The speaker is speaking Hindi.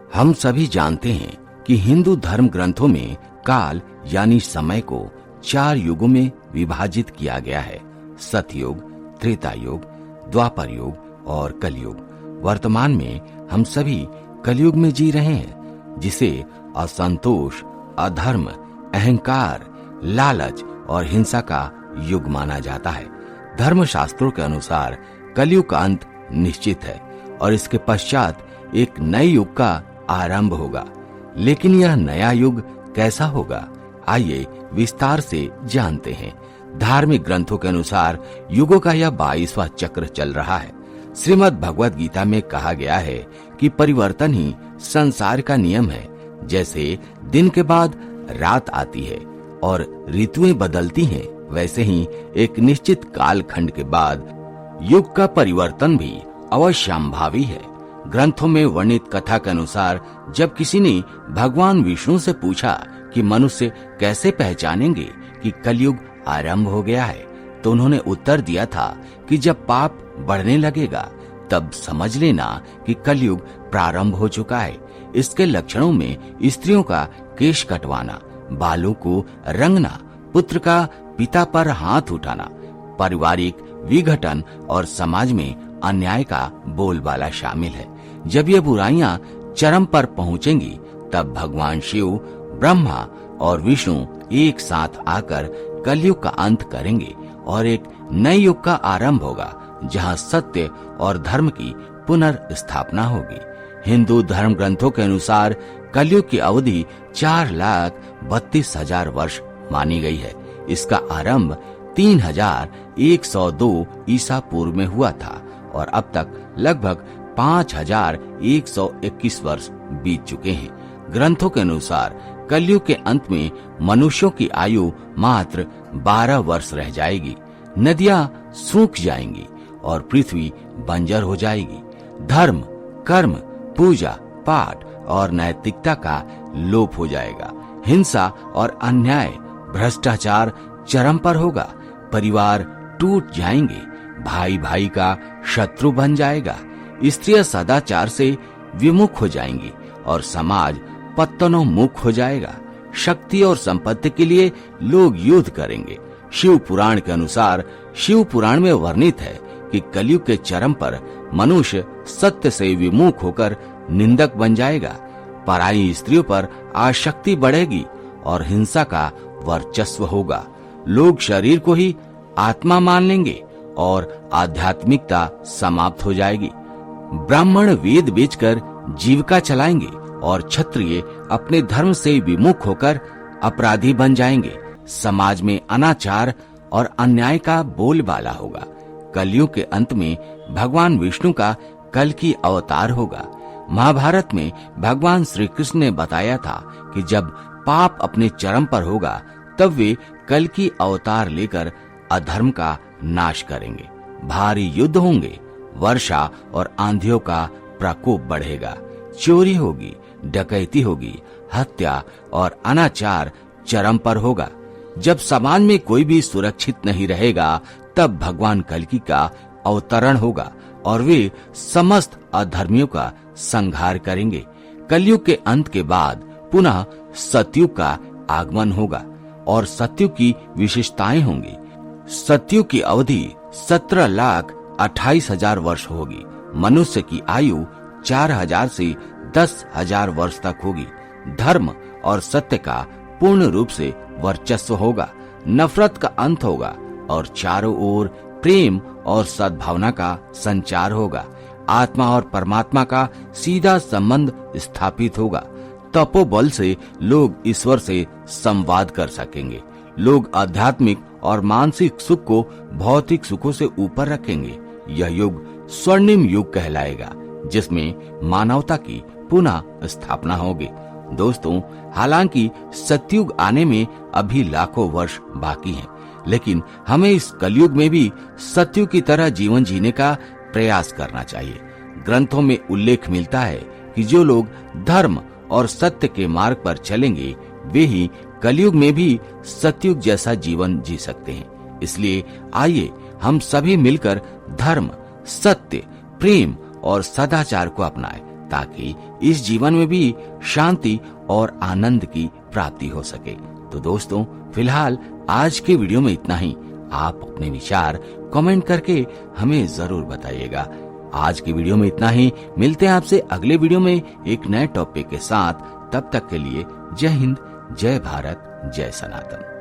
हम सभी जानते हैं कि हिंदू धर्म ग्रंथों में काल यानी समय को 4 युगों में विभाजित किया गया है। सतयुग, त्रेता युग, द्वापर युग और कलयुग। वर्तमान में हम सभी कलयुग में जी रहे हैं, जिसे असंतोष, अधर्म, अहंकार, लालच और हिंसा का युग माना जाता है। धर्मशास्त्रों के अनुसार कलयुग का अंत निश्चित है और इसके पश्चात एक नए युग का आरंभ होगा। लेकिन यह नया युग कैसा होगा, आइए विस्तार से जानते हैं। धार्मिक ग्रंथों के अनुसार युगों का यह 22वां चक्र चल रहा है। श्रीमद् भगवद गीता में कहा गया है कि परिवर्तन ही संसार का नियम है। जैसे दिन के बाद रात आती है और ऋतुएं बदलती हैं, वैसे ही एक निश्चित कालखंड के बाद युग का परिवर्तन भी अवश्यंभावी है। ग्रंथों में वर्णित कथा के अनुसार जब किसी ने भगवान विष्णु से पूछा कि मनुष्य कैसे पहचानेंगे कि कलयुग आरंभ हो गया है, तो उन्होंने उत्तर दिया था कि जब पाप बढ़ने लगेगा तब समझ लेना कि कलयुग प्रारंभ हो चुका है। इसके लक्षणों में स्त्रियों का केश कटवाना, बालों को रंगना, पुत्र का पिता पर हाथ उठाना, पारिवारिक विघटन और समाज में अन्याय का बोलबाला शामिल है। जब ये बुराइयां चरम पर पहुंचेंगी तब भगवान शिव, ब्रह्मा और विष्णु एक साथ आकर कलयुग का अंत करेंगे और एक नए युग का आरंभ होगा, जहां सत्य और धर्म की पुनर्स्थापना होगी। हिंदू धर्म ग्रंथों के अनुसार कलयुग की अवधि 4,32,000 वर्ष मानी गई है। इसका आरंभ 3,102 ईसा पूर्व में हुआ था और अब तक लगभग 5,121 वर्ष बीत चुके हैं। ग्रंथों के अनुसार कलयुग के अंत में मनुष्यों की आयु मात्र 12 वर्ष रह जाएगी। नदियां सूख जाएंगी और पृथ्वी बंजर हो जाएगी। धर्म, कर्म, पूजा पाठ और नैतिकता का लोप हो जाएगा। हिंसा और अन्याय, भ्रष्टाचार चरम पर होगा। परिवार टूट जाएंगे, भाई भाई का शत्रु बन जाएगा। स्त्रियां सदाचार से विमुख हो जाएंगी और समाज पतनोन्मुख हो जाएगा। शक्ति और संपत्ति के लिए लोग युद्ध करेंगे। शिव पुराण के अनुसार शिव पुराण में वर्णित है कि कलयुग के चरम पर मनुष्य सत्य से विमुख होकर निंदक बन जाएगा। पराई स्त्रियों पर आसक्ति बढ़ेगी और हिंसा का वर्चस्व होगा। लोग शरीर को ही आत्मा मान लेंगे और आध्यात्मिकता समाप्त हो जाएगी। ब्राह्मण वेद बेचकर जीविका चलाएंगे और क्षत्रिय अपने धर्म से विमुख होकर अपराधी बन जाएंगे। समाज में अनाचार और अन्याय का बोलबाला होगा। कलयुग के अंत में भगवान विष्णु का कल की अवतार होगा। महाभारत में भगवान श्री कृष्ण ने बताया था कि जब पाप अपने चरम पर होगा तब वे कल की अवतार लेकर अधर्म का नाश करेंगे। भारी युद्ध होंगे, वर्षा और आंधियों का प्रकोप बढ़ेगा, चोरी होगी, डकैती होगी, हत्या और अनाचार चरम पर होगा। जब समाज में कोई भी सुरक्षित नहीं रहेगा तब भगवान कल्कि का अवतरण होगा और वे समस्त अधर्मियों का संहार करेंगे। कलयुग के अंत के बाद पुनः सतयुग का आगमन होगा और सतयुग की विशेषताएं होंगी। सतयुग की अवधि 17,28,000 वर्ष होगी। मनुष्य की आयु 4,000 से 10,000 वर्ष तक होगी। धर्म और सत्य का पूर्ण रूप से वर्चस्व होगा। नफरत का अंत होगा और चारों ओर प्रेम और सद्भावना का संचार होगा। आत्मा और परमात्मा का सीधा संबंध स्थापित होगा। तपोबल से लोग ईश्वर से संवाद कर सकेंगे। लोग आध्यात्मिक और मानसिक सुख को भौतिक सुखों से ऊपर रखेंगे। यह युग स्वर्णिम युग कहलाएगा, जिसमें मानवता की पुनः स्थापना होगी। दोस्तों, हालांकि सतयुग आने में अभी लाखों वर्ष बाकी हैं, लेकिन हमें इस कलयुग में भी सतयुग की तरह जीवन जीने का प्रयास करना चाहिए। ग्रंथों में उल्लेख मिलता है कि जो लोग धर्म और सत्य के मार्ग पर चलेंगे वे ही कलयुग में भी सतयुग जैसा जीवन जी सकते हैं। इसलिए आइए हम सभी मिलकर धर्म, सत्य, प्रेम और सदाचार को अपनाएं ताकि इस जीवन में भी शांति और आनंद की प्राप्ति हो सके। तो दोस्तों, फिलहाल आज के वीडियो में इतना ही। आप अपने विचार कमेंट करके हमें जरूर बताइएगा। आज की वीडियो में इतना ही। मिलते हैं आपसे अगले वीडियो में एक नए टॉपिक के साथ। तब तक के लिए जय हिंद, जय भारत, जय सनातन।